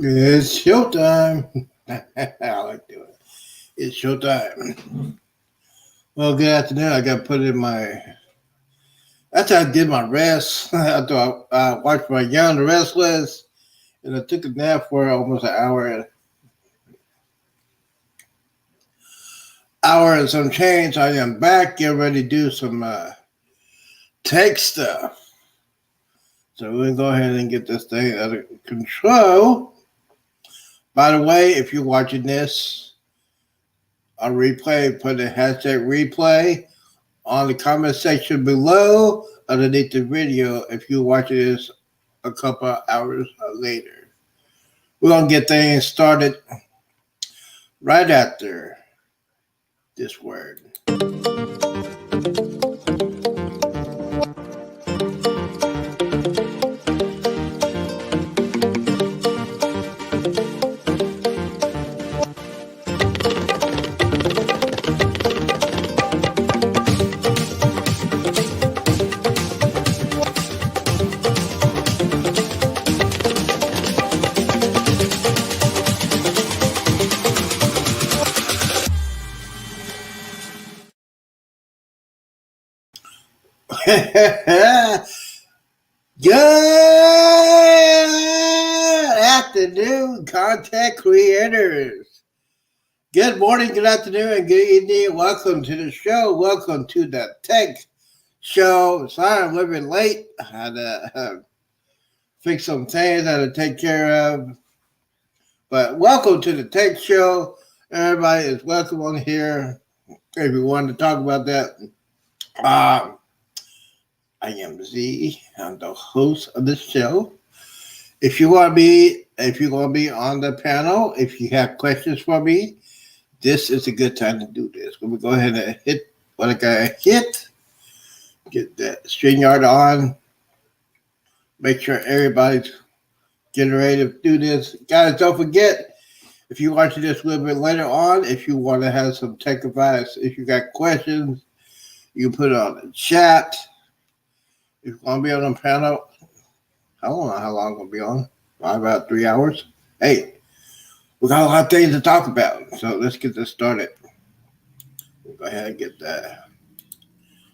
It's showtime. I like doing it. It's showtime. Well, good afternoon. I got put in my. After I did my rest, after I watched my Young the Restless, and I took a nap for almost an hour and some change. I am back, getting ready to do some tech stuff. So we're gonna go ahead and get this thing out of control. By the way, if you're watching this on replay, put the hashtag replay on the comment section below underneath the video if you're watching this a couple hours later. We're going to get things started right after this word. Good afternoon, content creators. Good morning, good afternoon, and good evening. Welcome to the show. Welcome to the Tech Show. Sorry, I'm a little bit late. I had to fix some things I had to take care of. But welcome to the Tech Show. Everybody is welcome on here. If you wanted to talk about that, I am Z. I'm the host of the show. If you're gonna be on the panel, if you have questions for me, this is a good time to do this. We're gonna go ahead and hit what I gotta hit. Get that StreamYard on. Make sure everybody's getting ready to do this. Guys, don't forget, if you're watching this a little bit later on, if you want to have some tech advice, if you got questions, you can put it on the chat. If you're going to be on the panel, I don't know how long I'm going to be on. Probably about 3 hours. Hey, we got a lot of things to talk about. So let's get this started. We'll go ahead and get that.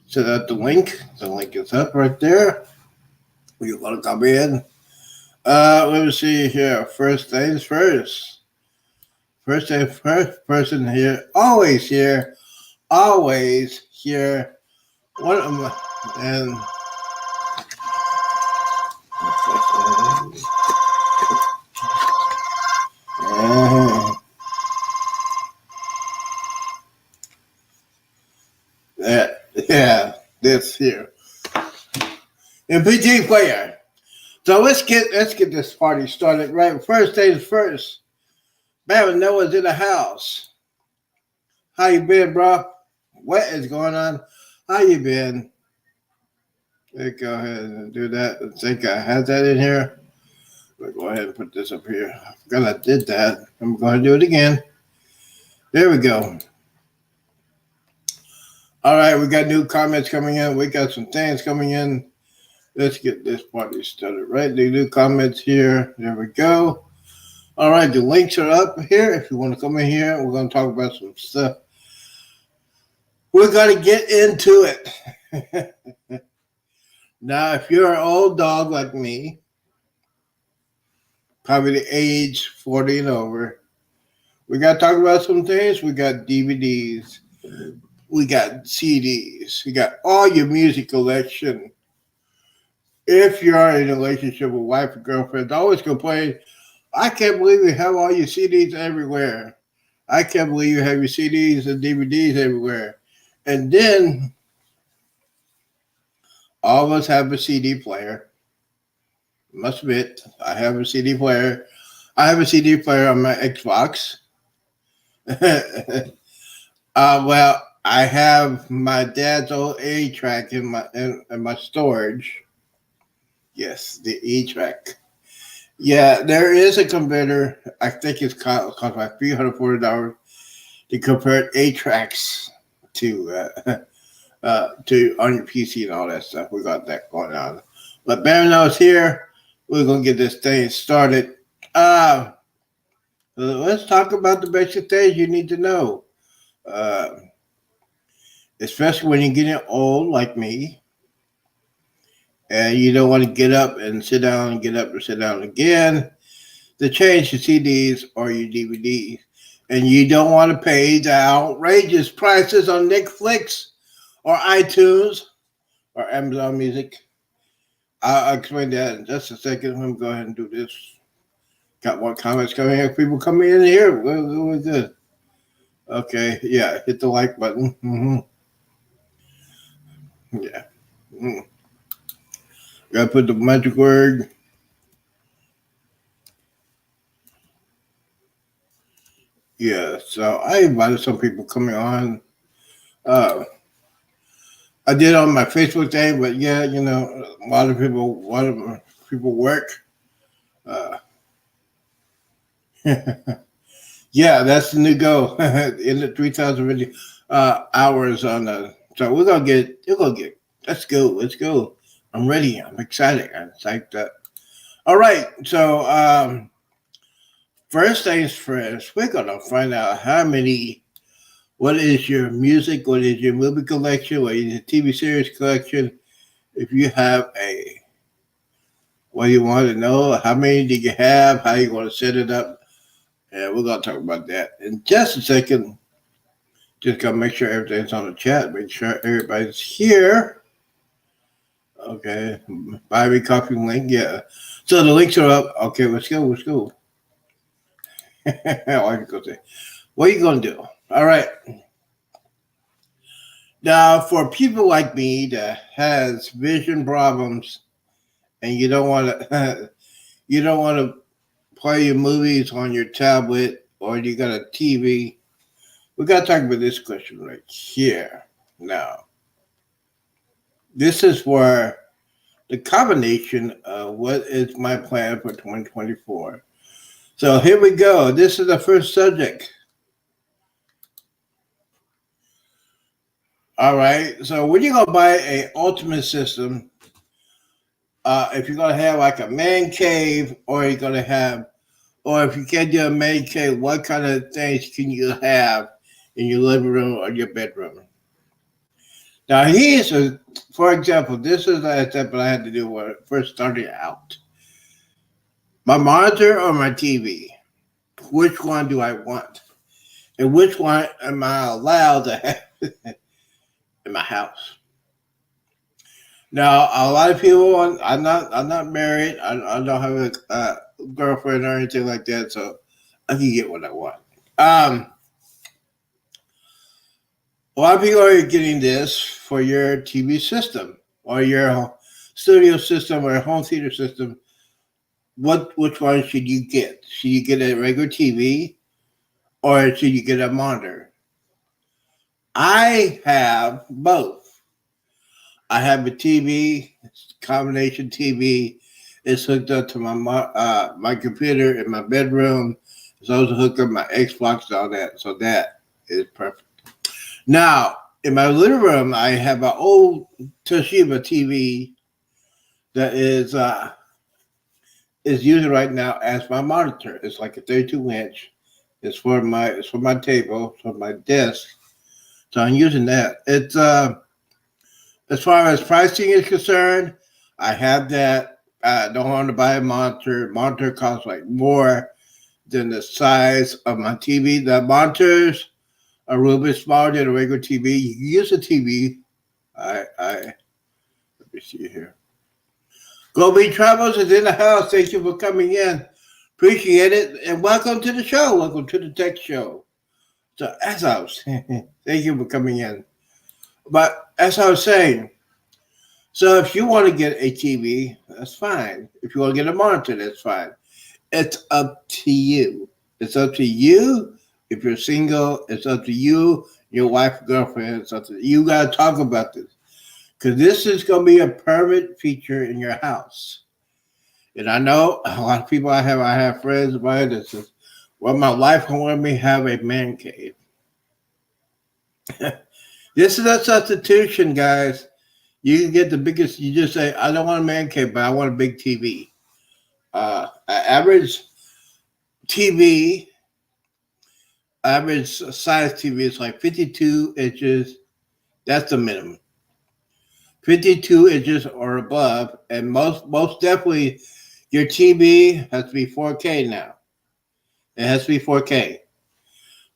Set up the link. The link is up right there. You want to come in. Let me see here. First things first. First things first. Person here. Always here. Always here. One of them. And yeah, this here. MPG player. So let's get this party started right. First things first. Baron Noah's in the house. How you been, bro? What is going on? How you been? Let's go ahead and do that. I think I had that in here. I'll go ahead and put this up here. I forgot I did that. I'm going to do it again. There we go. All right, we got new comments coming in. We got some things coming in. Let's get this party started, right? The new comments here. There we go. All right, the links are up here. If you want to come in here, we're going to talk about some stuff. We're going to get into it. Now, if you're an old dog like me, probably the age 40 and over, we got to talk about some things. We got DVDs. We got CDs. We got all your music collection. If you're in a relationship with wife or girlfriend, always complain, I can't believe you have all your CDs everywhere. I can't believe you have your CDs and DVDs everywhere. And then all of us have a CD player. Must admit, I have a CD player. I have a CD player on my Xbox. Well, I have my dad's old A-track in my storage. Yes, the E-track. Yeah, there is a converter. I think it's cost like $340 to convert A-tracks to on your PC and all that stuff. We got that going on. But Baron knows here. We're gonna get this thing started. Let's talk about the basic things you need to know. Uh, Especially when you're getting old like me and you don't want to get up and sit down and get up and sit down again to change your CDs or your DVDs. And you don't want to pay the outrageous prices on Netflix or iTunes or Amazon Music. I'll explain that in just a second. Let me go ahead and do this. Got more comments coming here. People coming in here. We're good. Okay, yeah, hit the like button. Yeah. Gotta put the magic word. Yeah, so I invited some people coming on. Uh, I did on my Facebook thing, but yeah, a lot of people work. Uh, yeah, that's the new goal in the 3,000 hours on the. So we're gonna get. Let's go. I'm ready. I'm excited. I'm psyched up. All right. So first things first, we're gonna find out what is your music, what is your movie collection, what is your TV series collection. If you have what you want to know, how many do you have, how you want to set it up, and we're gonna talk about that in just a second. Just gotta make sure everything's on the chat, make sure everybody's here. Okay, buy me coffee link, yeah. So the links are up. Okay, let's go. What are you gonna do? All right. Now, for people like me that has vision problems, and you don't want to, you don't want to play your movies on your tablet or you got a TV, we got to talk about this question right here. Now, this is where the combination of what is my plan for 2024. So here we go. This is the first subject. All right. So when you're gonna buy a ultimate system, if you're gonna have like a man cave, or you're gonna have, or if you can't do a man cave, what kind of things can you have in your living room or your bedroom? Now, for example, this is an example I had to do when I first started out. My monitor or my TV? Which one do I want? And which one am I allowed to have in my house? Now, a lot of people, I'm not married. I don't have a girlfriend or anything like that, so I can get what I want. A lot of people are getting this for your TV system or your studio system or home theater system. Which one should you get? Should you get a regular TV or should you get a monitor? I have both. I have a TV, combination TV. It's hooked up to my computer in my bedroom. It's also hooked up my Xbox and all that. So that is perfect. Now, in my living room, I have an old Toshiba TV that is using right now as my monitor. It's like a 32-inch. It's for my table, for my desk. So I'm using that. It's as far as pricing is concerned, I have that. I don't want to buy a monitor. Monitor costs like more than the size of my TV. The monitors are a little bit smaller than a regular TV. You can use a TV. Let me see here. Globee Travels is in the house. Thank you for coming in. Appreciate it. And welcome to the show. Welcome to the Tech Show. So as I was saying, thank you for coming in. But as I was saying, so if you want to get a TV, that's fine. If you want to get a monitor, that's fine. It's up to you. It's up to you. If you're single, it's up to you, your wife, girlfriend. It's up to you. You got to talk about this. Because this is going to be a permanent feature in your house. And I know a lot of people I have friends of mine that says, well, my wife wanted me to have a man cave. This is a substitution, guys. You can get the biggest, you just say, I don't want a man cave, but I want a big TV. An average TV Average size TV is like 52 inches. That's the minimum. 52 inches or above, and most definitely your TV has to be 4K now. It has to be 4K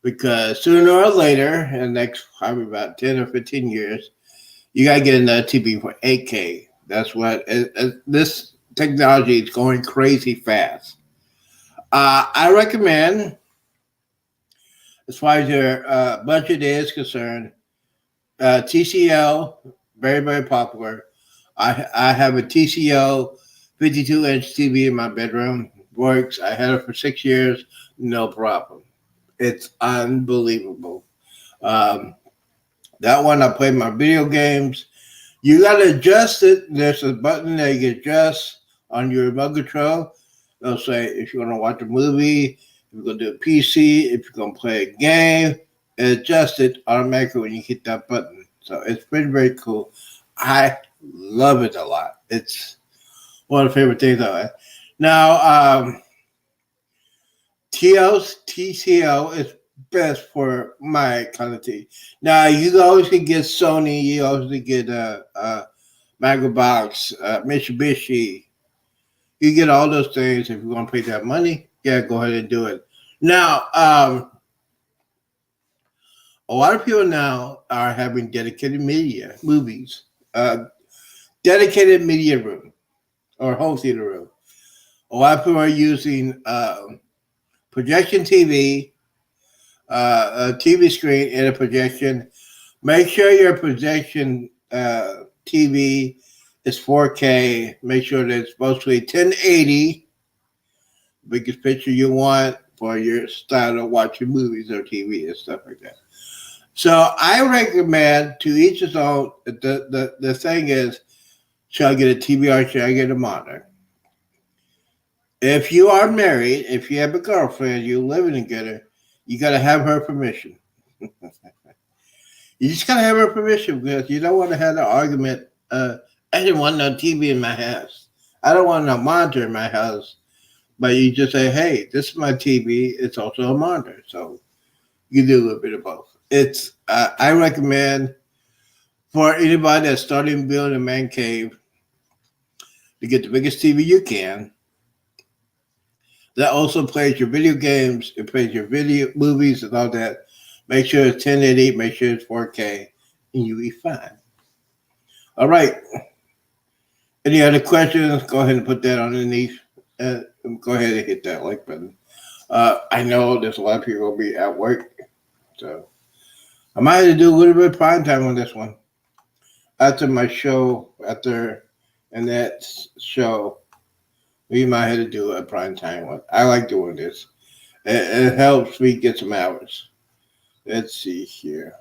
because sooner or later, in the next probably about 10 or 15 years, you gotta get another TV for 8K. That's what this technology is going crazy fast. I recommend, as far as your budget is concerned, TCL, very, very popular. I have a TCL 52-inch TV in my bedroom. Works. I had it for 6 years, no problem. It's unbelievable. Um, that one, I play my video games. You got to adjust it. There's a button that you can adjust on your remote control. They'll say if you're going to watch a movie, if you're going to do a PC, if you're going to play a game, adjust it automatically when you hit that button. So it's very, very cool. I love it a lot. It's one of the favorite things I like. Now, TCL is best for my kind of TV. Now, you always can get Sony. You always can get Magnavox, Mitsubishi. You get all those things if you want to pay that money. Yeah, go ahead and do it. Now, a lot of people now are having dedicated media, movies, dedicated media room or home theater room. A lot of people are using projection TV, a TV screen, and a projection. Make sure your projection TV is 4K. Make sure that it's mostly 1080, biggest picture you want for your style of watching movies or TV and stuff like that. So I recommend, to each his own. The thing is, should I get a TV or should I get a monitor? If you are married, if you have a girlfriend, you're living together, you got to have her permission. You just got to have her permission because you don't want to have the argument. I didn't want no TV in my house. I don't want no monitor in my house. But you just say, hey, this is my TV. It's also a monitor. So you do a little bit of both. It's I recommend for anybody that's starting building a man cave to get the biggest TV you can. That also plays your video games. It plays your video movies and all that. Make sure it's 1080. Make sure it's 4K, and you'll be fine. All right. Any other questions? Go ahead and put that underneath. Go ahead and hit that like button. I know there's a lot of people will be at work, so I might have to do a little bit of prime time on this one. After my show, and that show, we might have to do a prime time one. I like doing this. It helps me get some hours. Let's see here.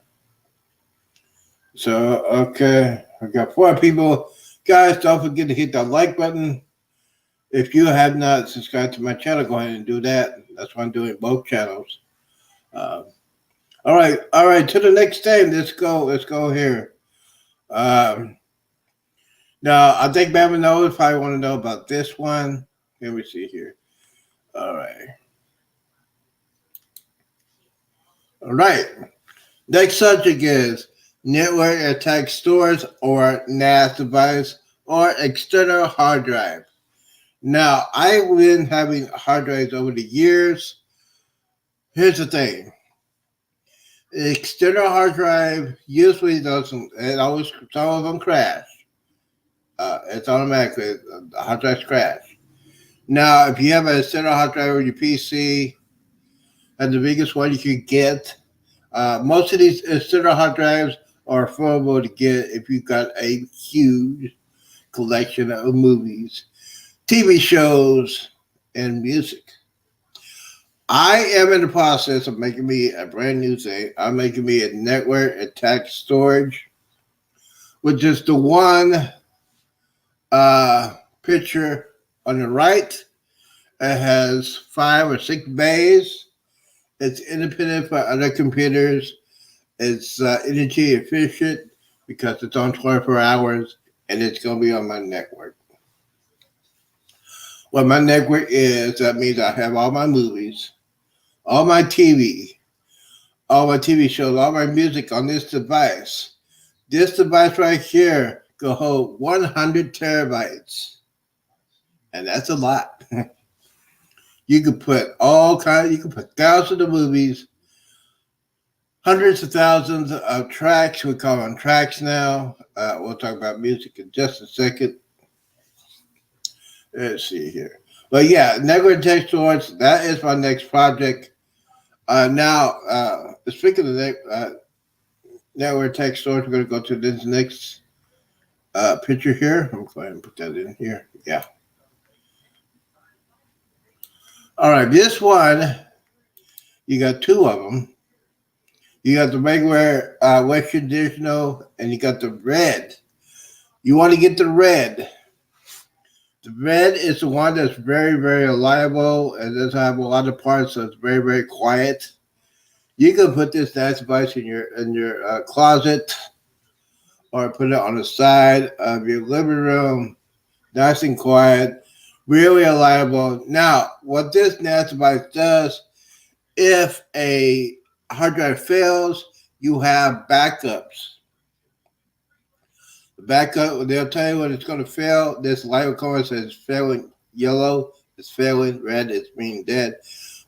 So, okay, I got 4 people. Guys, don't forget to hit that like button. If you have not subscribed to my channel, go ahead and do that. That's why I'm doing both channels. All right. To the next thing, let's go here. Now, I think Bama knows if I want to know about this one. Let me see here. All right. Next subject is network attack stores or NAS device or external hard drive. Now, I've been having hard drives over the years. Here's the thing. The external hard drive usually doesn't, some of them crash. It's automatically, the hard drives crash. Now, if you have an external hard drive on your PC, and the biggest one you can get, most of these external hard drives are affordable to get if you've got a huge collection of movies, TV shows, and music. I am in the process of making me a brand new thing. I'm making me a network attached storage, which is the one picture on the right. It has 5 or 6 bays. It's independent for other computers. It's energy efficient because it's on 24 hours, and it's going to be on my network. What my network is, that means I have all my movies, all my TV, all my TV shows, all my music on this device. This device right here can hold 100 terabytes. And that's a lot. You can put you can put thousands of movies, hundreds of thousands of tracks. We call them tracks now. We'll talk about music in just a second. Let's see here. But yeah, network text storage, that is my next project. Now, speaking of network text storage, we're going to go to this next picture here. I'm going to put that in here. Yeah. All right, this one, you got two of them. You got the regular Western Digital, and you got the red. You want to get the red. The red is the one that's very, very reliable and doesn't have a lot of parts, so it's very, very quiet. You can put this device in your closet or put it on the side of your living room, nice and quiet, really reliable. Now, what this NAS device does, if a hard drive fails, you have backups. The backup, they'll tell you when it's going to fail. This light will come and says failing yellow, it's failing, red, it's being dead.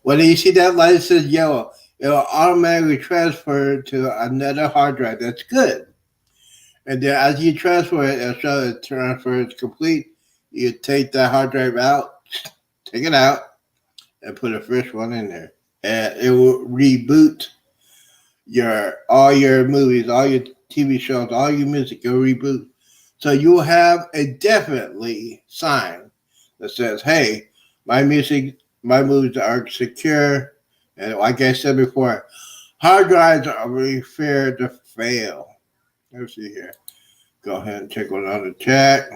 When you see that light that says yellow, it will automatically transfer to another hard drive. That's good. And then as you transfer it, it'll show the transfer is complete. You take that hard drive out, take it out, and put a fresh one in there. And it will reboot all your movies, all your TV shows, all your music, it will reboot. So you will have a definitely sign that says, hey, my music, my movies are secure. And like I said before, hard drives are referred to fail. Let's see here. Go ahead and check one on the chat.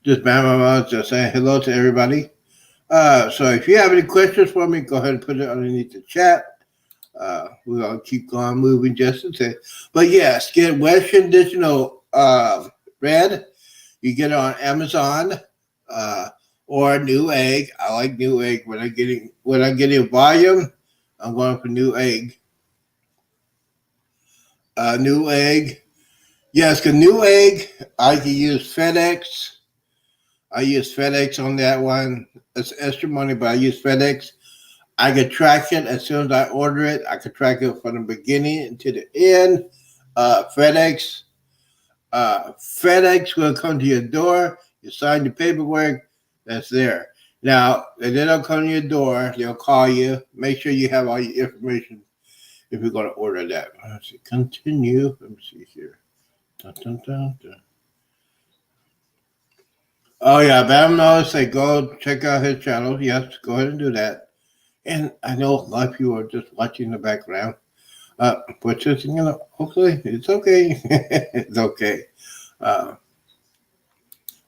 Just just saying hello to everybody. So if you have any questions for me, go ahead and put it underneath the chat. We're going to keep going moving just a second. But yes, get Western Digital Red. You get it on Amazon or Newegg. I like Newegg. When I'm getting volume, I'm going for Newegg. Newegg. Yes, because Newegg, I can use FedEx. I use FedEx on that one. It's extra money, but I use FedEx. I can track it as soon as I order it. I can track it from the beginning to the end. FedEx will come to your door. You sign the paperwork. That's there. Now, if they don't come to your door, they'll call you. Make sure you have all your information if you're going to order that. Let's see. Continue. Let me see here. Dun, dun, dun, dun. Oh, yeah. Bam knows. Say, go check out his channel. Yes, go ahead and do that. And I know a lot of people are just watching in the background. But just, hopefully it's okay. It's okay. All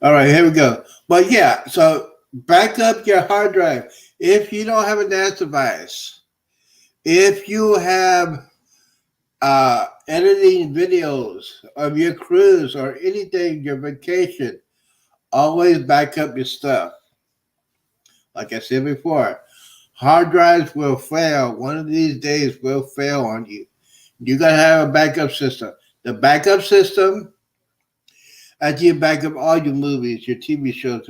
right, here we go. But yeah, so back up your hard drive. If you don't have a NAS device, if you have editing videos of your cruise or anything, your vacation, always back up your stuff. Like I said before, hard drives will fail. One of these days will fail on you. You got to have a backup system. The backup system, after you back up all your movies, your TV shows,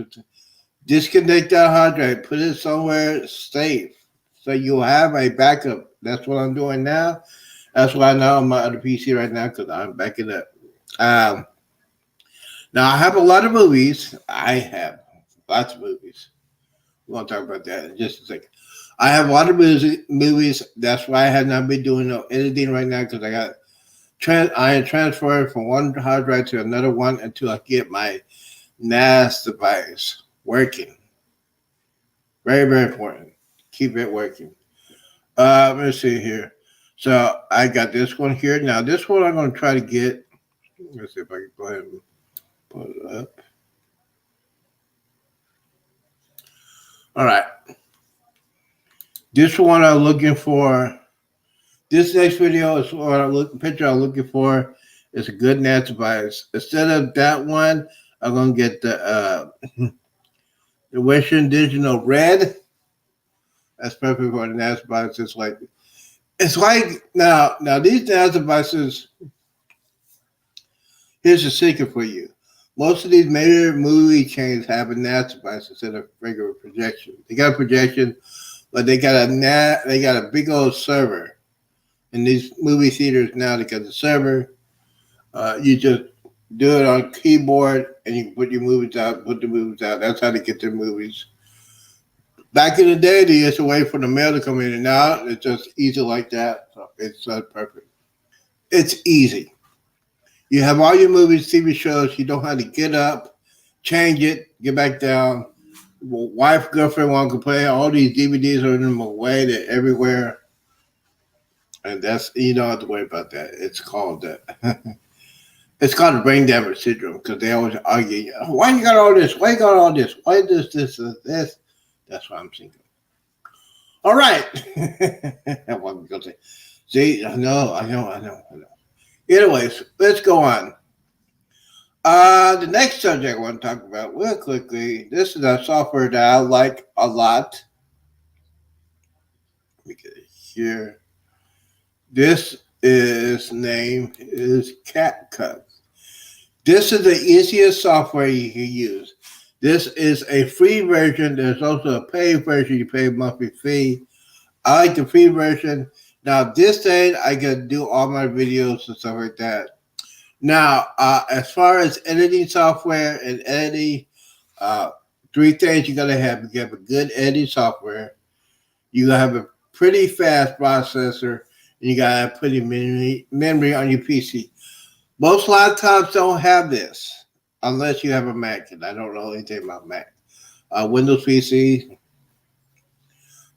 disconnect that hard drive, put it somewhere safe. So you'll have a backup. That's what I'm doing now. That's why I know on my other PC right now, because I'm backing up. Now, I have a lot of movies. I have lots of movies. We're going to talk about that in just a second. I have a lot of movies. That's why I have not been doing no editing right now, because I am transferring from one hard drive to another one until I get my NAS device working. Very, very important. Keep it working. Let's see here. So I got this one here. Now, this one I'm going to try to get. Let's see if I can go ahead and put it up. All right. This one I'm looking for. This next video is what picture I'm looking for. It's a good NAS device. Instead of that one, I'm going to get the Western Digital Red. That's perfect for the NAS device. It's like It's like now these NAS devices. Here's a secret for you. Most of these major movie chains have a NAS device instead of regular projection. They got a projection, but they got they got a big old server. In these movie theaters now, they got the server. You just do it on keyboard, and you put your movies out. Put the movies out. That's how they get their movies. Back in the day, they used to wait for the mail to come in, and now it's just easy like that. So it's perfect. It's easy. You have all your movies, TV shows. You don't have to get up, change it, get back down. Wife, girlfriend want to play. All these DVDs are in them away. They're everywhere. And you don't have to worry about that. It's called that. It's called brain damage syndrome because they always argue, why you got all this? Why you got all this? Why this? That's what I'm thinking. All right. See, I know. Anyways, let's go on. The next subject I want to talk about real quickly. This is a software that I like a lot. Let me get it here. This name is CapCut. This is the easiest software you can use. This is a free version. There's also a paid version. You pay a monthly fee. I like the free version. Now, this thing, I can do all my videos and stuff like that. Now, as far as editing software and editing, three things you got to have. You have a good editing software. You got to have a pretty fast processor. And you got to have pretty memory on your PC. Most laptops don't have this unless you have a Mac. And I don't know anything about Mac. Windows PC,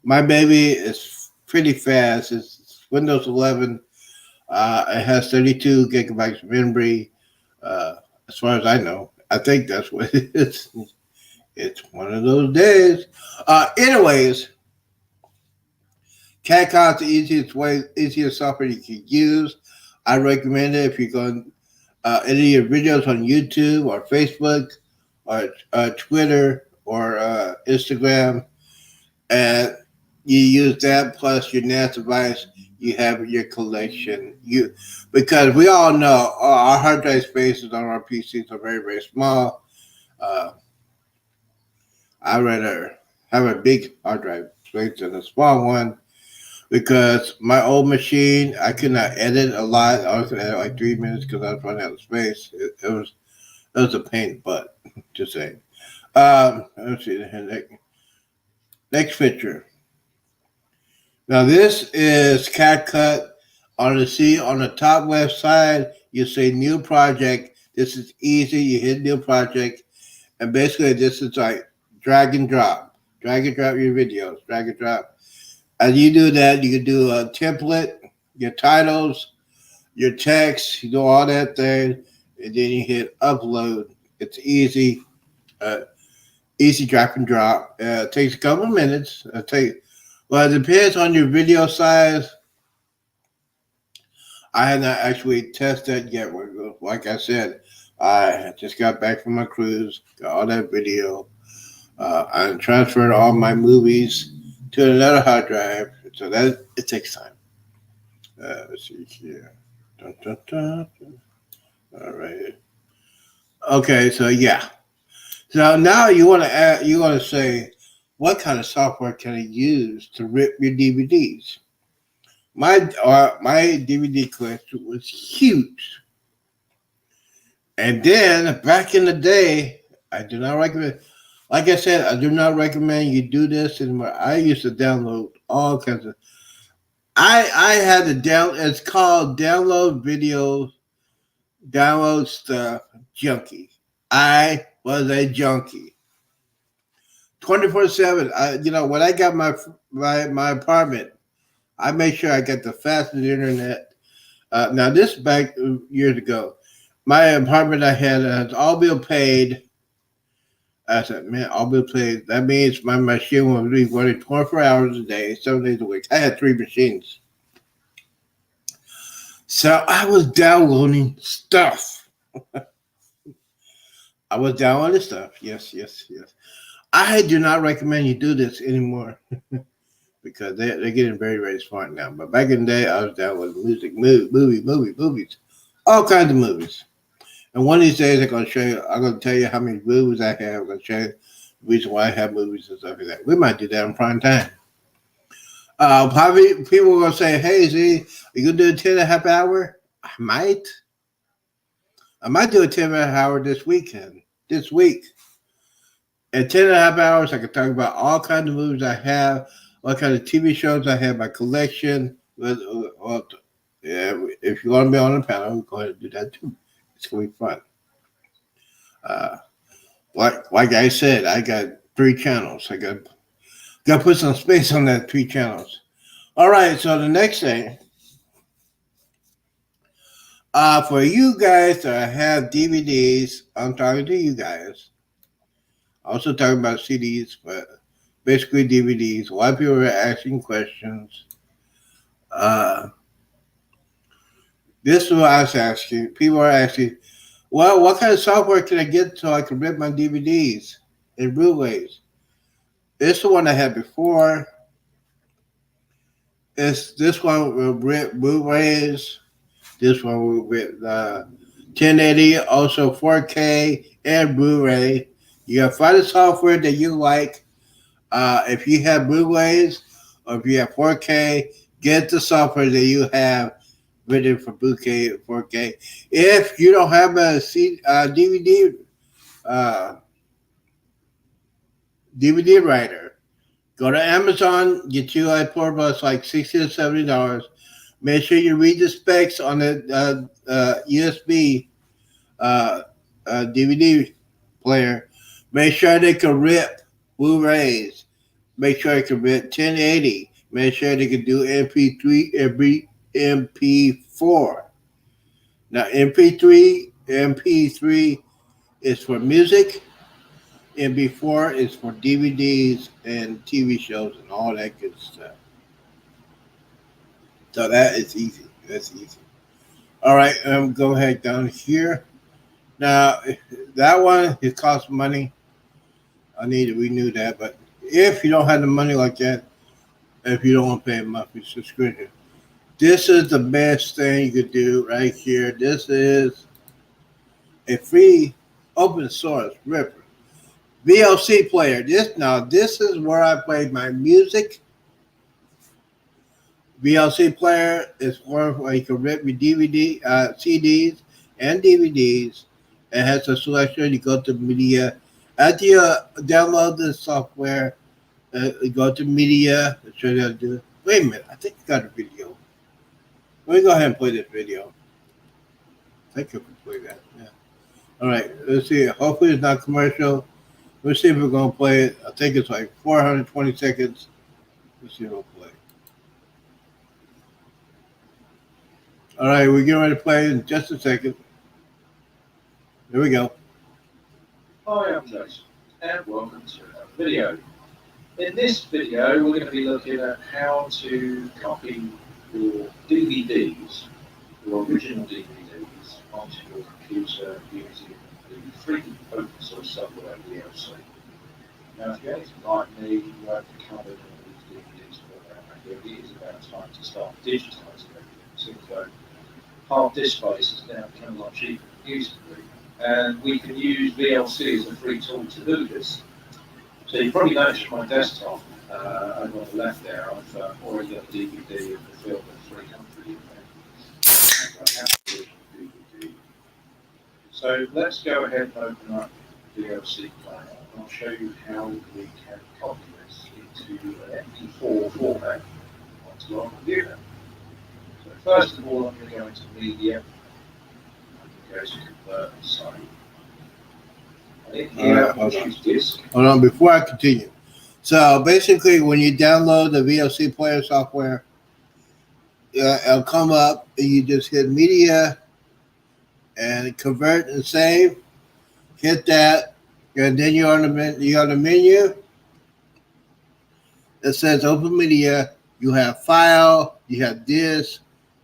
my baby is pretty fast. It's Windows 11. It has 32 gigabytes of memory. As far as I know, I think that's what it is. It's one of those days. Anyways, CapCut is the easiest software you can use. I recommend it if you're going to edit your videos on YouTube or Facebook or Twitter or Instagram, and you use that plus your NAS device. You have your collection. Because we all know our hard drive spaces on our PCs are very, very small. I'd rather have a big hard drive space than a small one. Because my old machine, I could not edit a lot. I was edit like 3 minutes because I was running out of space. It was a pain in the butt, just saying. Let's see the next picture. Now this is CapCut. On the top left side, you say new project. This is easy. You hit new project, and basically this is like drag and drop. Drag and drop your videos. Drag and drop. As you do that, you can do a template, your titles, your text, you do all that thing, and then you hit upload. It's easy, easy drag and drop. It takes a couple of minutes. It depends on your video size. I have not actually tested that yet. Like I said, I just got back from my cruise, got all that video. I transferred all my movies to another hard drive, so that it takes time. Let's see here. Dun, dun, dun. All right. Okay, so yeah. So now you want to say, what kind of software can I use to rip your DVDs? My DVD collection was huge, and then back in the day, I do not recommend. Like I said, I do not recommend you do this anymore. I used to download all kinds of. I had to It's called download videos, download stuff, junkie. I was a junkie. 24/7. When I got my apartment, I made sure I got the fastest internet. Now this back years ago, my apartment I had has all bill paid. I said, man, all bill paid. That means my machine will be running 24 hours a day, 7 days a week. I had 3 machines. So I was downloading stuff. I was downloading stuff. Yes. I do not recommend you do this anymore because they're getting very, very smart now. But back in the day, I was down with music, movies, all kinds of movies. And one of these days, I'm going to show you. I'm going to tell you how many movies I have. I'm going to show you the reason why I have movies and stuff like that. We might do that in prime time. Probably people are going to say, "Hey, Z, are you going to do a 10.5 hour?" I might. I might do a 10.5 hour this weekend. This week. In 10.5 hours, I can talk about all kinds of movies I have, all kinds of TV shows I have, my collection. Yeah, if you want to be on the panel, go ahead and do that too. It's going to be fun. Like I said, I got 3 channels. I got to put some space on that 3 channels. All right, so the next thing, for you guys that have DVDs, I'm talking to you guys. Also talking about CDs, but basically DVDs. A lot of people are asking questions. This is what I was asking. People are asking, well, what kind of software can I get so I can rip my DVDs and Blu-rays? This is the one I had before. It's this one will rip Blu-rays. This one will rip 1080, also 4K and Blu-ray. You gotta find a software that you like. If you have Blu-rays or if you have 4K, get the software that you have written for Blu-ray 4K. If you don't have a DVD writer, go to Amazon, get you a portable. It's like $60 to $70. Make sure you read the specs on the USB DVD player. Make sure they can rip Blu-rays. Make sure they can rip 1080. Make sure they can do MP3 and MP4. Now, MP3 is for music. MP4 is for DVDs and TV shows and all that good stuff. So that is easy. That's easy. All right, go ahead down here. Now, that one, it costs money. I need to renew that. But if you don't have the money like that, if you don't want to pay a monthly subscription, this is the best thing you could do right here. This is a free open source ripper. VLC player. This is where I play my music. VLC player is where you can rip your DVD, CDs, and DVDs. It has a selection. You go to media. After you download the software, you go to media. Show you how to do it. Wait a minute. I think you got a video. Let me go ahead and play this video. I think you can play that. Yeah. All right. Let's see. Hopefully it's not commercial. Let's see if we're going to play it. I think it's like 420 seconds. Let's see if we'll play. All right, we're getting ready to play in just a second. Here we go. Hi, I'm Jason, and welcome to another video. In this video, we're going to be looking at how to copy your DVDs, your original DVDs, onto your computer using the free open source software VLC. Now, if you're anything like me, you won't be covered in these DVDs for it is about time to start digitizing everything. Seems like hard disk space has now become a lot cheaper than it used to be. And we can use VLC as a free tool to do this. So you probably noticed my desktop over on the left there, I've already got a DVD of the film of 300 in there. So let's go ahead and open up VLC player. I'll show you how we can copy this into an MP4 format onto our computer. So first of all, I'm going to go into media. I'm going to go to convert and save. Hold on, before I continue. So basically, when you download the VLC player software, it'll come up and you just hit media and convert and save. Hit that, and then you're on the menu. It says open media. You have file, you have disk,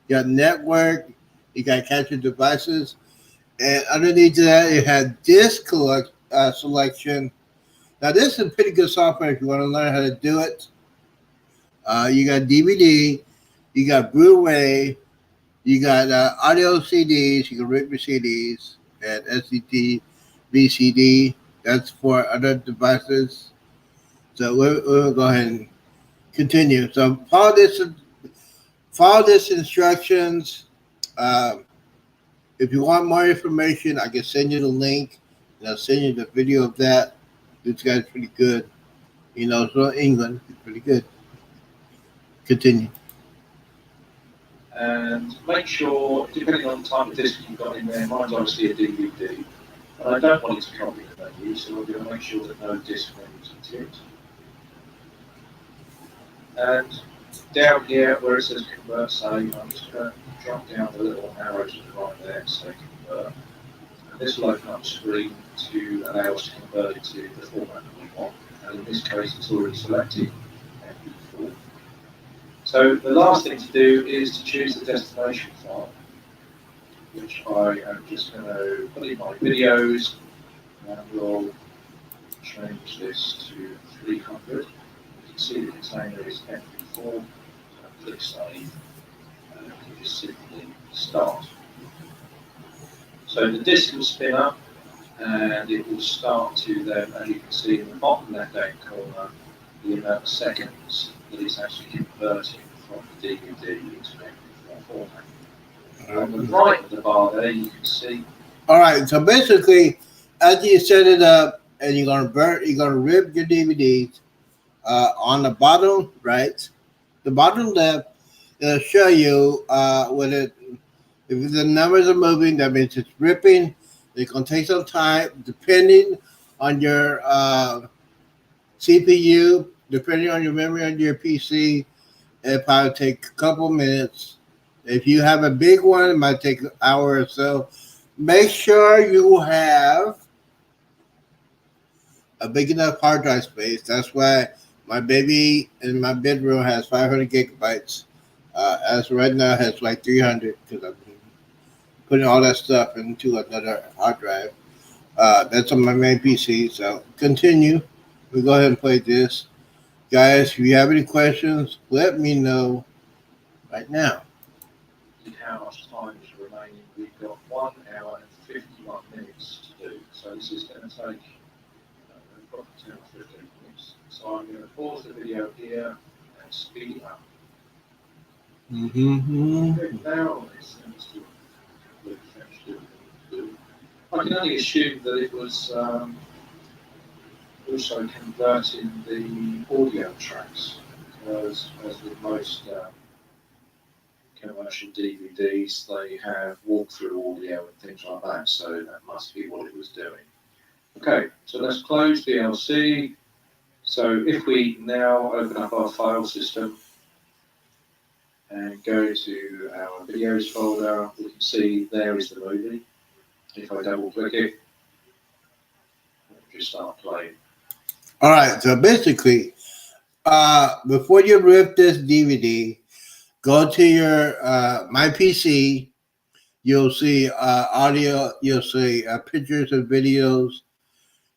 you have network, you got capture devices, and underneath that it had disk selection. Now this is pretty good software if you want to learn how to do it. You got DVD, you got Blu-ray, you got audio CDs. You can rip your CDs and SCD, VCD. That's for other devices. So we'll go ahead and continue. So follow this instructions. Um, if you want more information, I can send you the link. And I'll send you the video of that. This guy's pretty good. It's from England. It's pretty good. Continue. And make sure, depending on the type of disc you've got in there, mine's obviously a DVD, and I don't want it to copy the menu, so we're going to make sure that no disc menus are ticked. And down here where it says convert save, I'm just going to drop down the little arrow to the right there and say convert. And this will open up a screen to allow us to convert it to the format that we want. And in this case, it's already selected MP4. So the last thing to do is to choose the destination file, which I am just going to put in my videos, and we'll change this to 300. You can see the container is MP4, so click save, and you can just simply start. So the disk will spin up, and it will start to then, as you can see in the bottom left-hand corner, the amount of seconds that it's actually converting from the DVD into MP4 format. On the right of the bar there, you can see. All right. So basically, after you set it up, and you're gonna rip your DVDs. On the bottom right, the bottom left, it'll show you if the numbers are moving, that means it's ripping. It's gonna take some time, depending on your CPU, depending on your memory on your PC. It'll probably take a couple minutes. If you have a big one, it might take an hour or so. Make sure you have a big enough hard drive space. That's why my baby in my bedroom has 500 gigabytes. As right now, it has like 300 because I've been putting all that stuff into another hard drive. That's on my main PC. So continue. We'll go ahead and play this. Guys, if you have any questions, let me know right now. How much time is remaining? We've got 1 hour and 51 minutes to do. So this is going to take probably 10 or 15 minutes. So I'm going to pause the video here and speed it up. Now it's completely finished. I can only assume that it was also converting the audio tracks, because as with most commercial DVDs, they have walkthrough audio and things like that, so that must be what it was doing. Okay, so let's close VLC. So if we now open up our file system and go to our videos folder, we can see there is the movie. If I double click it, it'll just start playing. All right, so basically, before you rip this DVD, go to your My PC. You'll see audio. You'll see pictures and videos.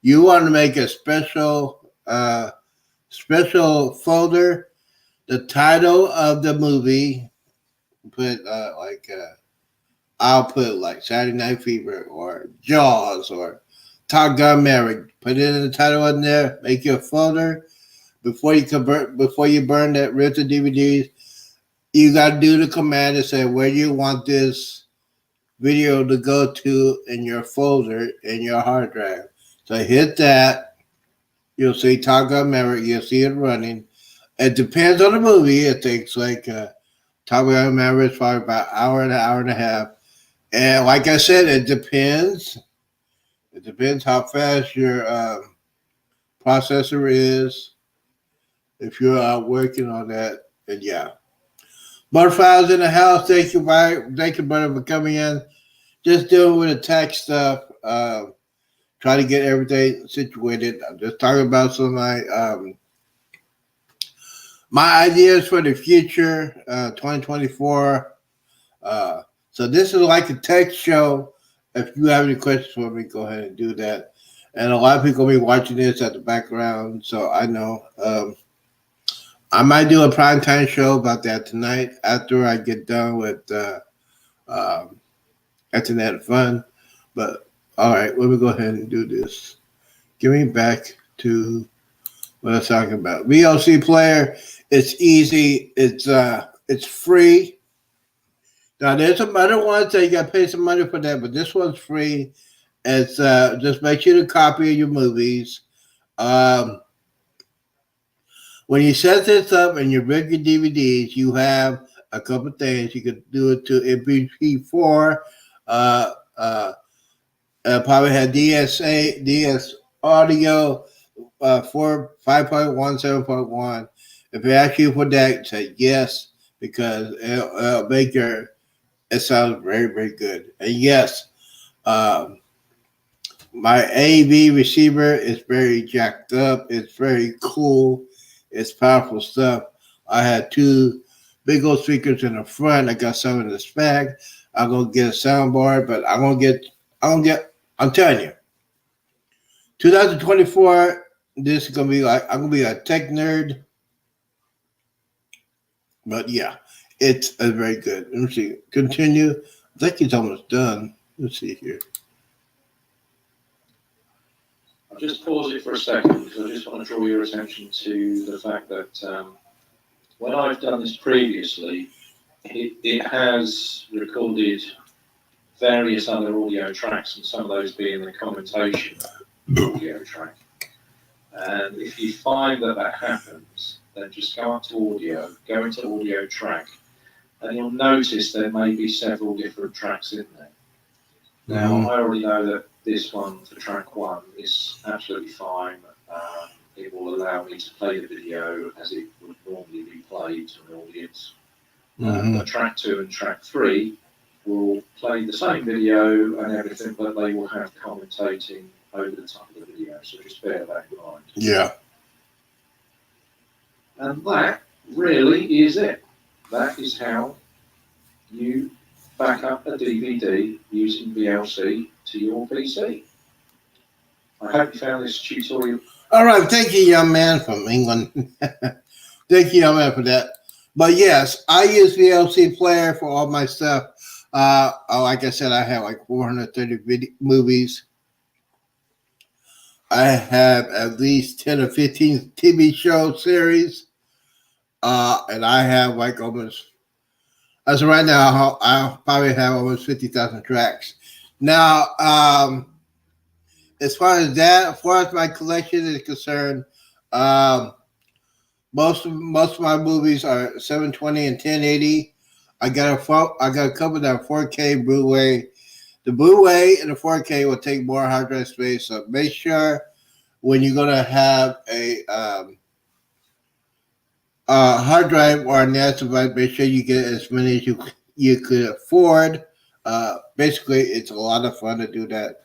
You want to make a special folder. The title of the movie. Put I'll put like Saturday Night Fever or Jaws or Top Gun Maverick. Put it in the title in there. Make your folder. Before you burn that rip the DVDs, you got to do the command and say where you want this video to go to in your folder in your hard drive. So hit that. You'll see Top Gun Maverick. You'll see it running. It depends on the movie. It takes like Top Gun Maverick is probably about an hour and a half. And like I said, it depends. It depends how fast your processor is. If you're working on that, and yeah. Butterflies in the house. Thank you, brother, for coming in. Just dealing with the tech stuff. Try to get everything situated. I'm just talking about some of my ideas for the future, 2024. So this is like a tech show. If you have any questions for me, go ahead and do that. And a lot of people will be watching this at the background, so I know. I might do a primetime show about that tonight after I get done with Internet Fun. But all right, let me go ahead and do this. Give me back to what I was talking about. VLC Player. It's easy. It's free. Now there's some other ones that you got to pay some money for that, but this one's free. It's just make sure to copy your movies. When you set this up and you rig your DVDs, you have a couple things. You could do it to MP4. Probably have DS audio 5.1, 7.1. If they ask you for that, say yes, because it'll make it sounds very, very good. And yes, my AV receiver is very jacked up. It's very cool. It's powerful stuff. I had 2 big old speakers in the front. I got some in the back. I'm gonna get a soundbar, but I'm telling you, 2024. This is gonna be like I'm gonna be a tech nerd. But yeah, it's very good. Let me see. Continue. I think he's almost done. Let's see here. I'll just pause it for a second because I just want to draw your attention to the fact that when I've done this previously, it has recorded various other audio tracks, and some of those being the commentation audio track. And if you find that happens, then just go up to audio, go into audio track, and you'll notice there may be several different tracks in there. Now, I already know that this one for track 1 is absolutely fine. It will allow me to play the video as it would normally be played to an audience. But track 2 and track 3 will play the same video and everything, but they will have commentating over the top of the video. So just bear that in mind. Yeah. And that really is it. That is how you back up a DVD using VLC to your PC. I hope you found this tutorial. All right. Thank you, young man from England. Thank you, young man, for that. But yes, I use VLC Player for all my stuff. Like I said, I have like 430 movies. I have at least 10 or 15 TV show series. And I have like almost, as of right now, I probably have almost 50,000 tracks. Now, as far as my collection is concerned, most of my movies are 720 and 1080. I got a couple that are 4K Blu-ray. The Blu-ray and the 4K will take more hard drive space, so make sure when you're gonna have a hard drive or a NAS device, make sure you get as many as you could afford. Basically, it's a lot of fun to do that.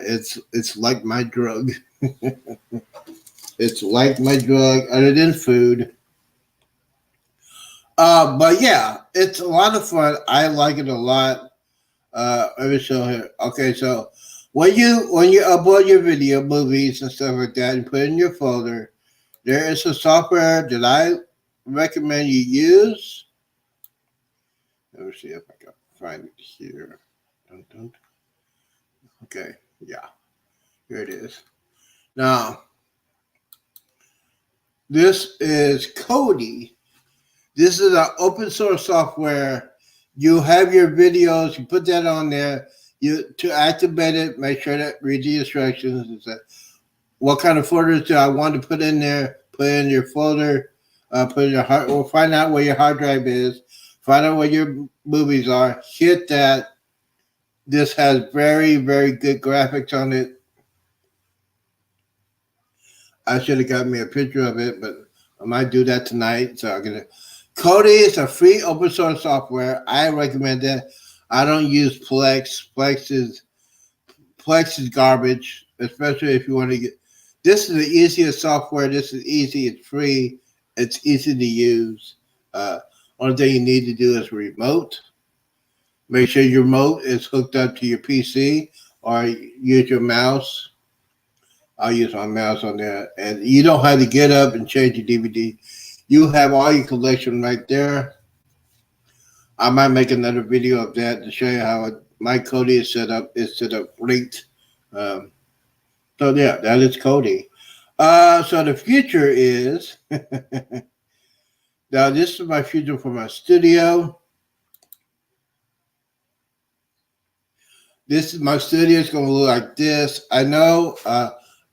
It's like my drug. It's like my drug, other than food. But yeah, it's a lot of fun. I like it a lot. Let me show here. Okay, so when you upload your video, movies and stuff like that, and put it in your folder, there is a software that I recommend you use. Let me see if I can find it here. Okay, yeah, here it is. Now, this is Kodi. This is an open source software. You have your videos, you put that on there. To activate it, make sure that read the instructions. What kind of folders do I want to put in there? Put in your folder. Put in your find out where your hard drive is. Find out where your movies are. Hit that. This has very, very good graphics on it. I should have got me a picture of it, but I might do that tonight. So I'm gonna. Kodi is a free open source software. I recommend that. I don't use Plex. Plex is garbage, especially if you want to get. This is the easiest software. This is easy. It's free. It's easy to use. Only thing you need to do is remote. Make sure your remote is hooked up to your PC, or use your mouse. I'll use my mouse on there. And you don't have to get up and change your DVD. You have all your collection right there. I might make another video of that to show you how my Kodi is set up. It's set up great. Um, so yeah, that is Kodi. So the future is now this is my future for my studio. This is my studio. It's gonna look like this. I know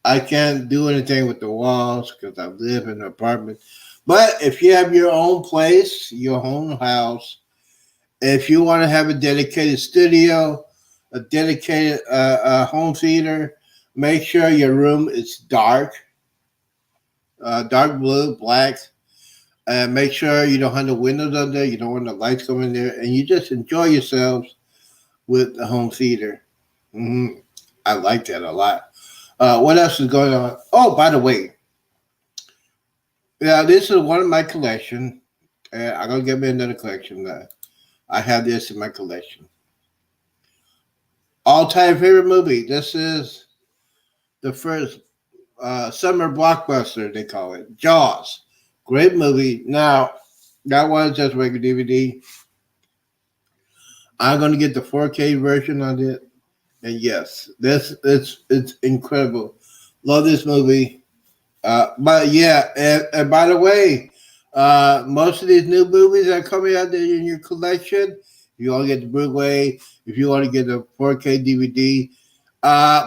I can't do anything with the walls because I live in an apartment. But if you have your own place, your own house, if you want to have a dedicated studio, a dedicated home theater, make sure your room is dark, dark blue, black. Make sure you don't have the windows up there. You don't want the lights coming there, and you just enjoy yourselves with the home theater. I like that a lot. What else is going on? Oh, by the way, yeah, this is one of my collection. I'm gonna get me another collection. I have this in my collection. All-time favorite movie. This is the first summer blockbuster. They call it Jaws. Great movie. Now that one's just regular DVD. I'm gonna get the 4K version on it. And yes, it's incredible. Love this movie. But yeah, and by the way, most of these new movies that are coming out there in your collection, if you want to get the Blu-ray, if you want to get the 4K DVD,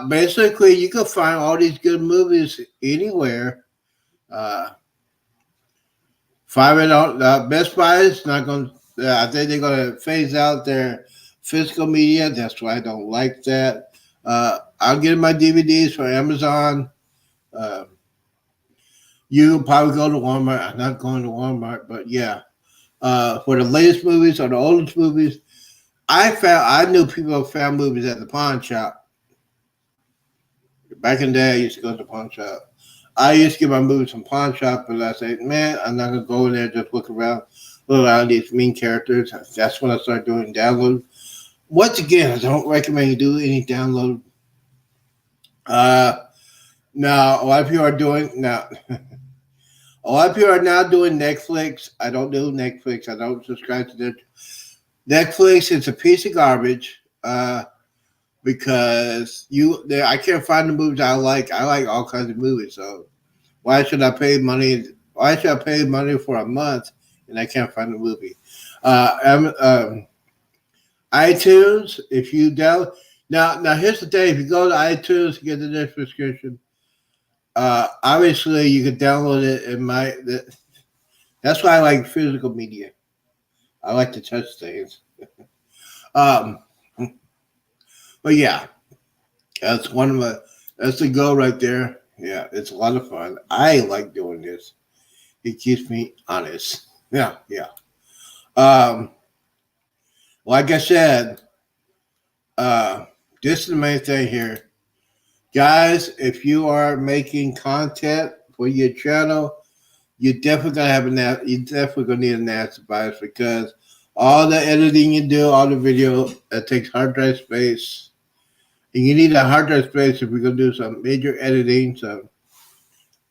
basically you can find all these good movies anywhere. Find it on Best Buy is not going. I think they're going to phase out their physical media. That's why I don't like that. I'll get my DVDs from Amazon. You can probably go to Walmart. I'm not going to Walmart, but yeah. For the latest movies or the oldest movies, I knew people found movies at the pawn shop. Back in the day, I used to go to the pawn shop. I used to get my movies from pawn shop, but I said, man, I'm not gonna go in there just look around these mean characters. That's when I started doing download. Once again, I don't recommend you do any download. Now a lot of people are doing now. A lot of people are now doing Netflix. I don't do Netflix. I don't subscribe to that. Netflix is a piece of garbage because I can't find the movies I like. I like all kinds of movies, so why should I pay money? Why should I pay money for a month and I can't find the movie? iTunes, if you download now here's the thing: if you go to iTunes to get the next subscription, obviously you can download it in that's why I like physical media. I like to touch things. But yeah, that's the goal right there. Yeah, it's a lot of fun. I like doing this. It keeps me honest. Yeah. Like I said, this is the main thing here. Guys, if you are making content for your channel, you definitely gonna need a NAS device because all the editing you do, all the video, it takes hard drive space. And you need a hard drive space if we're gonna do some major editing. So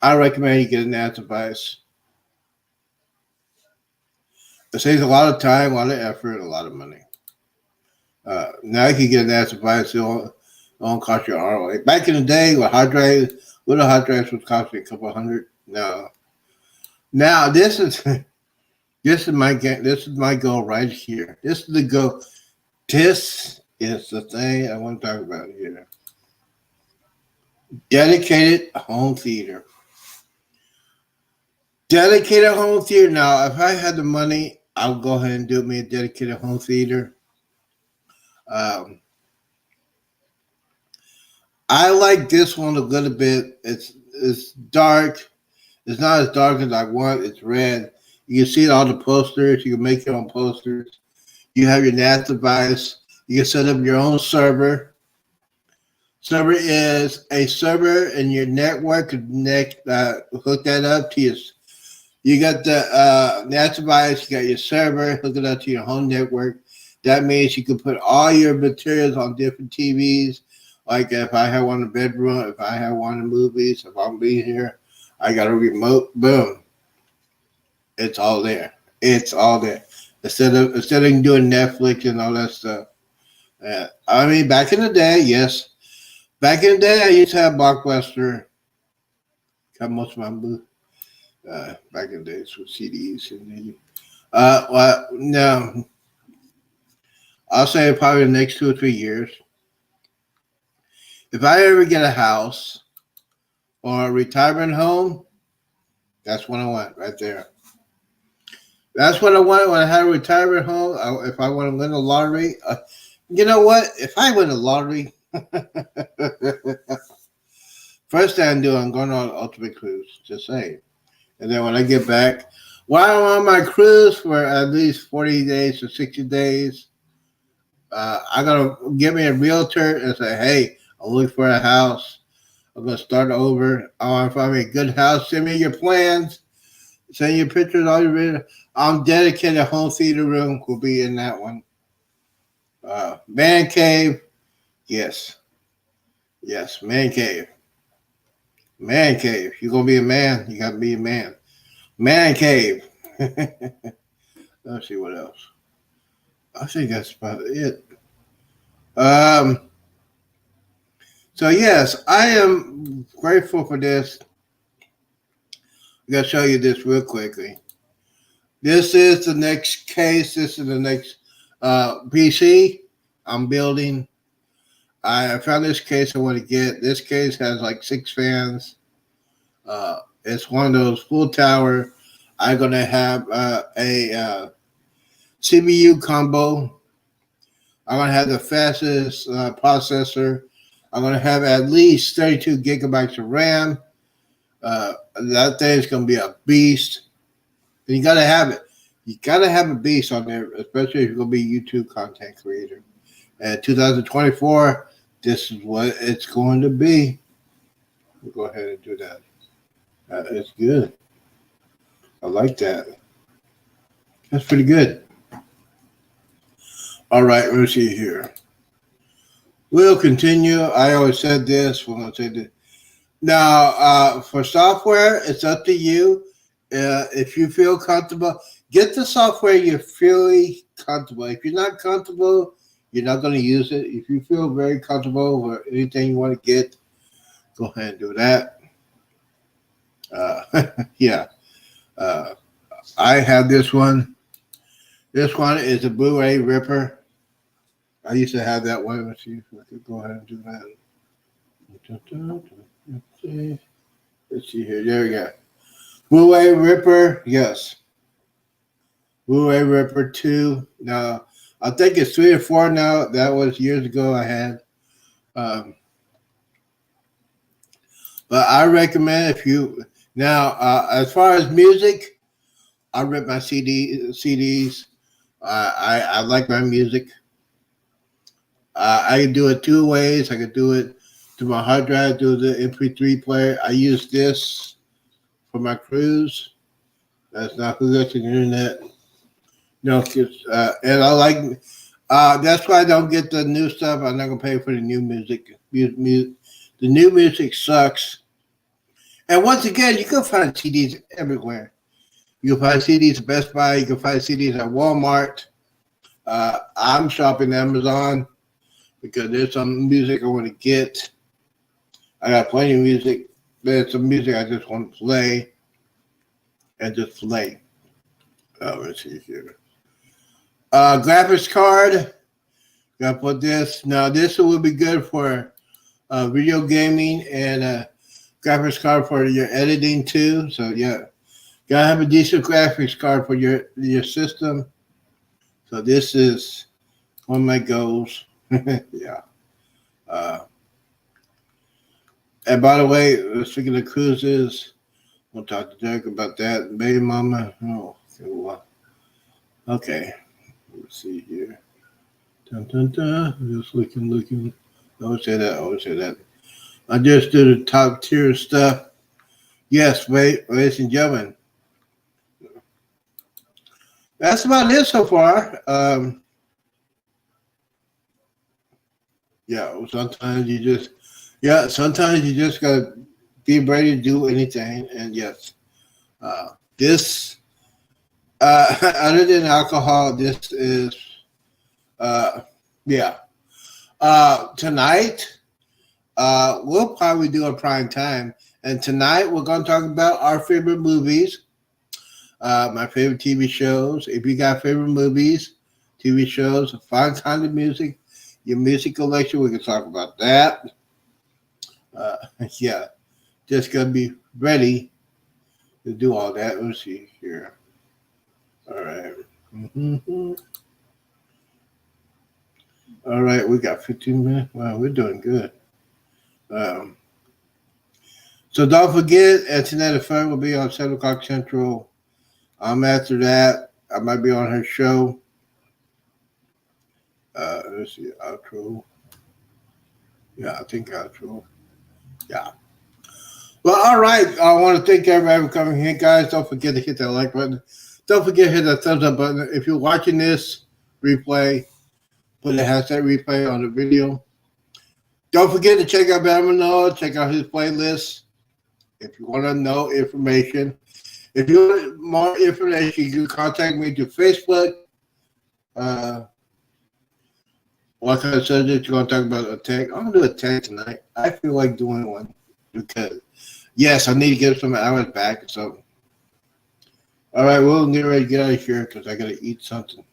I recommend you get a NAS device. It saves a lot of time, a lot of effort, a lot of money. Now you can get a NAS device. It won't cost you an arm. Like back in the day, with hard drives was costing a couple $100. Now this is my goal right here. This is the goal. This is the thing I want to talk about here. Dedicated home theater. Dedicated home theater. Now, if I had the money, I would go ahead and do me a dedicated home theater. I like this one a little bit. It's dark. It's not as dark as I want. It's red. You can see all the posters. You can make your own posters. You have your NAS device. You can set up your own server. Server is a server in your network. Hook that up to your. You got the NAS device. You got your server. Hook it up to your home network. That means you can put all your materials on different TVs. Like if I have one in the bedroom, if I have one in the movies, if I'm being here, I got a remote. Boom. It's all there. It's all there. Instead of doing Netflix and all that stuff. I mean, back in the day, yes. Back in the day, I used to have Blockbuster. Got most of my booth. Back in the days with CDs. And well, no, I'll say probably the next 2 or 3 years. If I ever get a house or a retirement home, that's what I want right there. That's what I want when I have a retirement home. If I want to win the lottery, you know what? If I win the lottery, first thing I do, I'm going on an ultimate cruise. Just saying. And then when I get back, while I'm on my cruise for at least 40 days or 60 days, I'm going to give me a realtor and say, hey, I'm looking for a house. I'm going to start over. I want to find me a good house. Send me your plans. Send your pictures, all your videos. I'm dedicated home theater room will be in that one. Man cave. Yes. Yes, man cave. Man cave. You're going to be a man, you got to be a man. Man cave. Let's see what else. I think that's about it. So, yes, I am grateful for this. I'm going to show you this real quickly. This is the next case. This is the next PC I'm building. I found this case I want to get. This case has like 6 fans. It's one of those full tower. I'm going to have a CPU combo. I'm going to have the fastest processor. I'm going to have at least 32 gigabytes of RAM. That thing is going to be a beast. And you got to have it. You got to have a beast on there, especially if you're going to be a YouTube content creator. And 2024, this is what it's going to be. We'll go ahead and do that. It's good. I like that. That's pretty good. All right, let's see here. We'll continue. I always said this. We're going to say this. Now, for software, it's up to you. If you feel comfortable, get the software you're feeling comfortable. If you're not comfortable, you're not going to use it. If you feel very comfortable with anything you want to get, go ahead and do that. Yeah. I have this one. This one is a Blu-ray Ripper. I used to have that one. Let's see if I could go ahead and do that. Let's see here. There we go. Blu-ray Ripper, yes. Blu-ray Ripper 2. Now, I think it's 3 or 4 now. That was years ago I had. But I recommend if you... Now, as far as music, I rip my CDs. I like my music. I can do it 2 ways. I could do it through my hard drive, do the MP3 player. I use this for my cruise. That's not hooked up to the internet. No, and I like. That's why I don't get the new stuff. I'm not gonna pay for the new music. The new music sucks. And once again, you can find CDs everywhere. You can find CDs at Best Buy. You can find CDs at Walmart. I'm shopping Amazon because there's some music I want to get. I got plenty of music. There's some music I just want to play and just play. Let's see here. Graphics card. Gotta put this. Now, this will be good for video gaming and graphics card for your editing too. So, yeah. Gotta have a decent graphics card for your system. So this is one of my goals. Yeah. And by the way, speaking of cruises, we'll talk to Derek about that. Baby mama. Oh, okay. Well, okay. Let's see here. Dun, dun, dun. Just looking. I always say that. I just do the top tier stuff. Yes, ladies and gentlemen. That's about it so far. Yeah, sometimes you just gotta be ready to do anything. And yes, this Other than alcohol, this is uh, yeah. Tonight, we'll probably do a prime time, and tonight we're going to talk about our favorite movies, my favorite TV shows. If you got favorite movies, TV shows, fun kind of music, your music collection, we can talk about that. Uh, yeah, just gonna be ready to do all that. Let's see here. All right. Mhm. All right, we got 15 minutes. Wow, we're doing good. Um, so don't forget, Antoinette Fair will be on 7 o'clock Central. After that, I might be on her show. Let's see, outro. Yeah, I think outro. Yeah. Well, all right. I want to thank everybody for coming here, guys. Don't forget to hit that like button. Don't forget to hit that thumbs up button. If you're watching this replay, put the hashtag replay on the video. Don't forget to check out Bamino, check out his playlist. If you want to know information, if you want more information, you can contact me through Facebook. What kind of subject you want to talk about? A tech? I'm going to do a tech tonight. I feel like doing one because, yes, I need to get some hours back. So, all right, we'll get ready to get out of here because I got to eat something.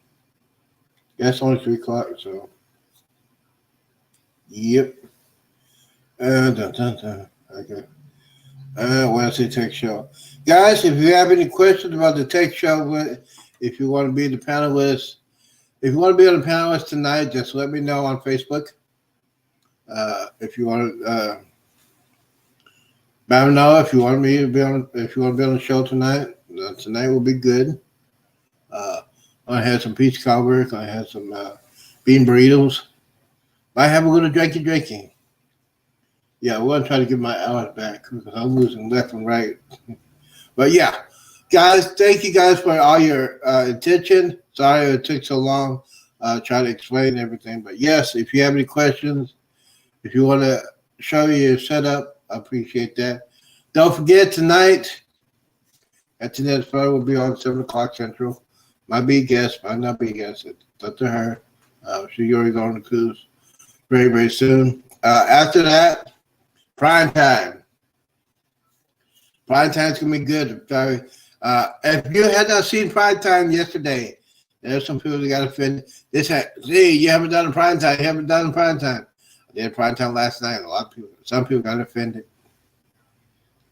Yeah, it's only 3 o'clock, so. Yep. Okay. Wednesday Tech Show. Guys, if you have any questions about the Tech Show, if you want to be the panelist, if you want to be on the panelist tonight, just let me know on Facebook. If you want to, let me know if you want me to be on. If you want to be on the show tonight, tonight will be good. I had some peach cobbler. I had some bean burritos. I have a little drinking. Yeah, we're gonna try to get my hours back because I'm losing left and right. But yeah, guys, thank you guys for all your attention. Sorry it took so long trying to explain everything. But yes, if you have any questions, if you want to show your setup, I appreciate that. Don't forget tonight, Antoinette Fur will be on 7 o'clock Central. Might be a guest, might not be a guest. It's up to her. She's already going on the cruise very, very soon. After that, prime time. Prime time's gonna be good. If you had not seen prime time yesterday, there's some people that got offended. They said, "See, you haven't done a prime time. You haven't done a prime time." I did prime time last night. A lot of people, some people got offended.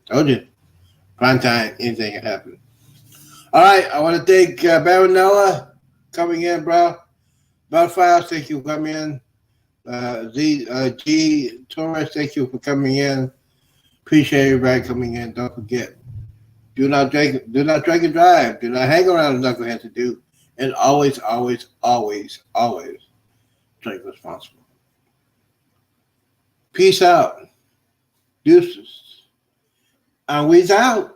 Told you, prime time, anything can happen. All right, I want to thank Baronella coming in, bro. Butterflies, thank you for coming in. G Torres, thank you for coming in. Appreciate everybody coming in. Don't forget, do not drink and drive. Do not hang around with knuckleheads to do. And always, always, always, always drink responsibly. Peace out. Deuces. And we's out.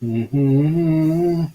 Mm-hmm.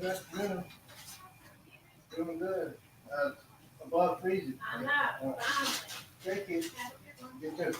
That's good. Doing good. Above freezing. I know, finally. Thank you. Have a good one. You too.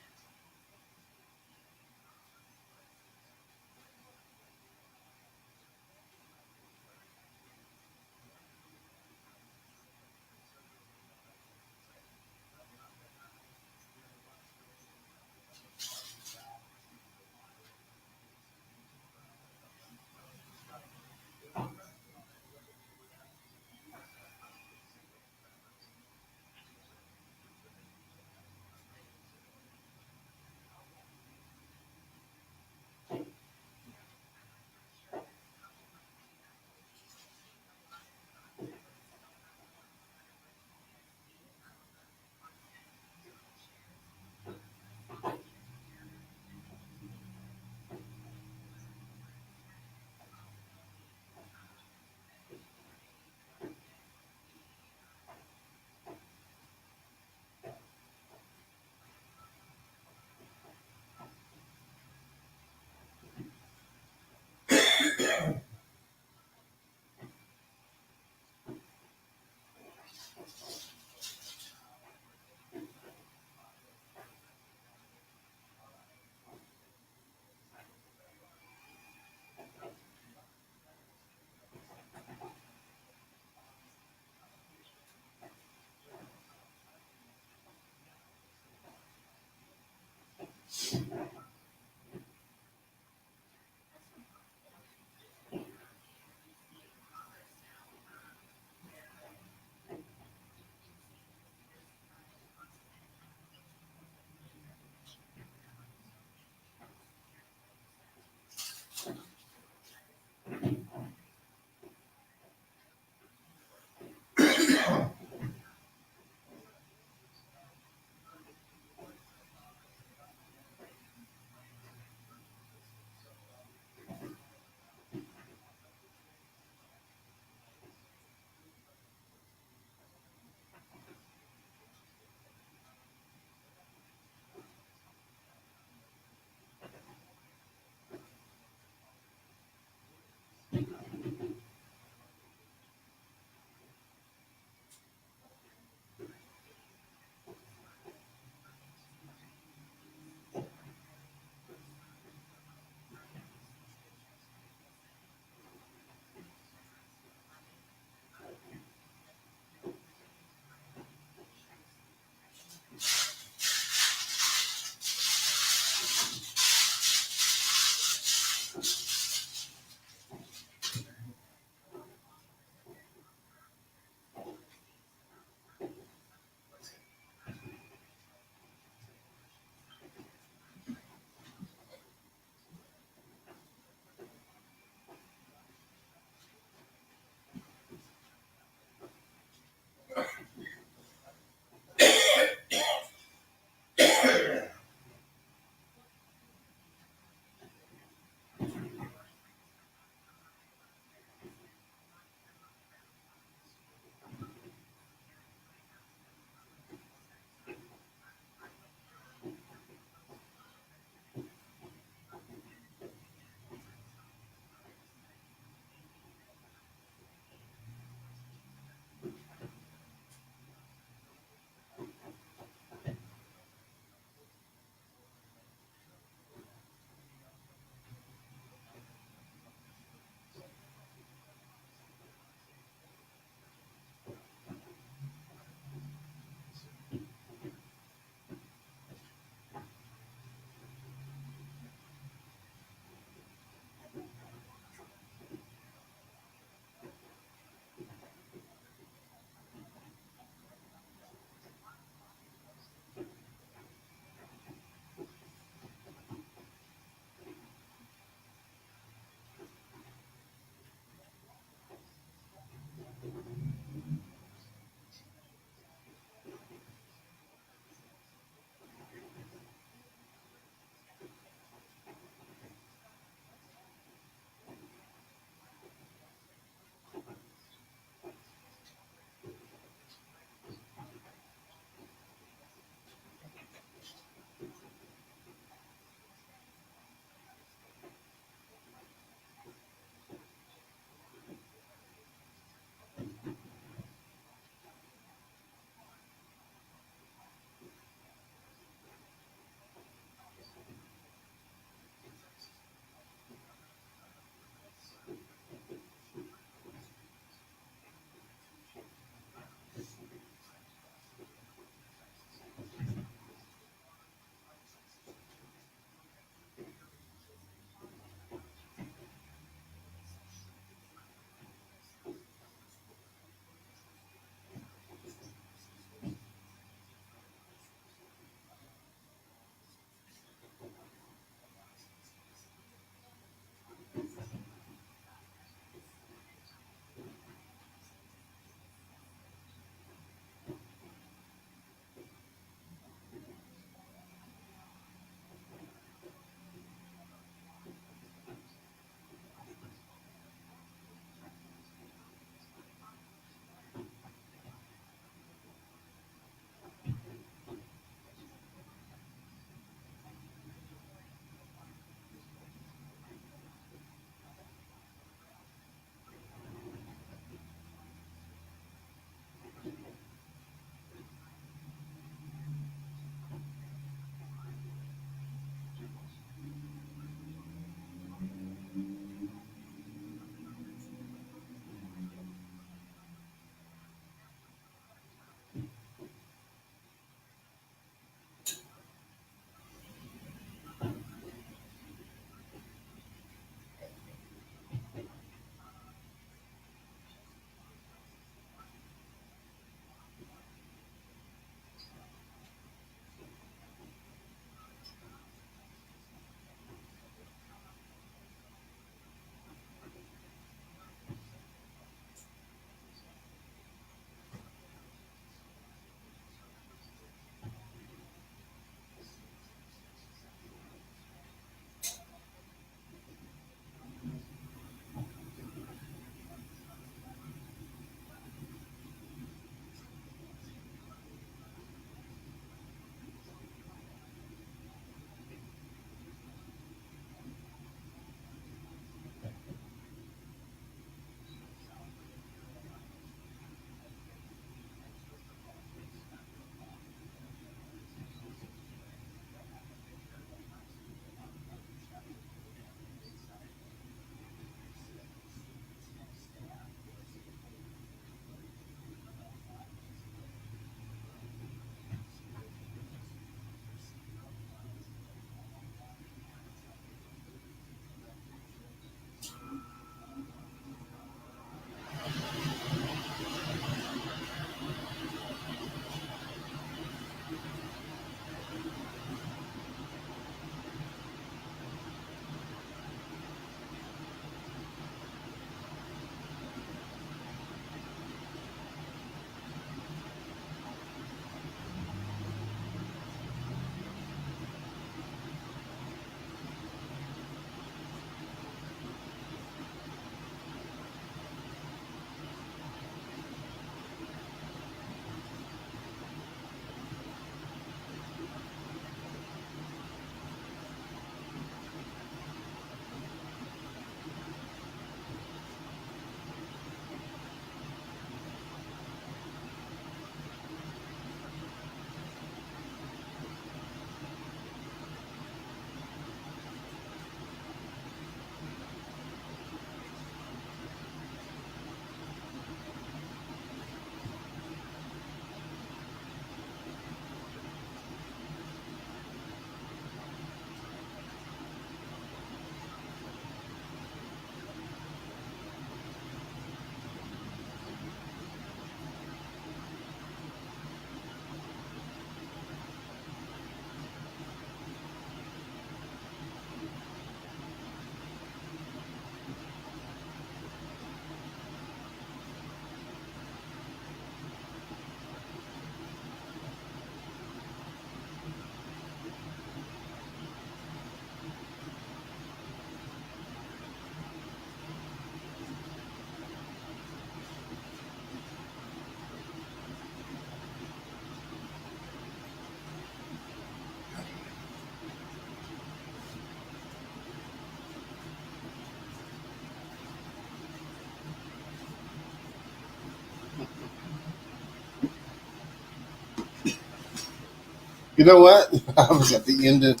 You know what? I was at the end of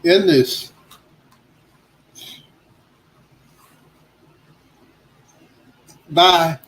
this. Bye.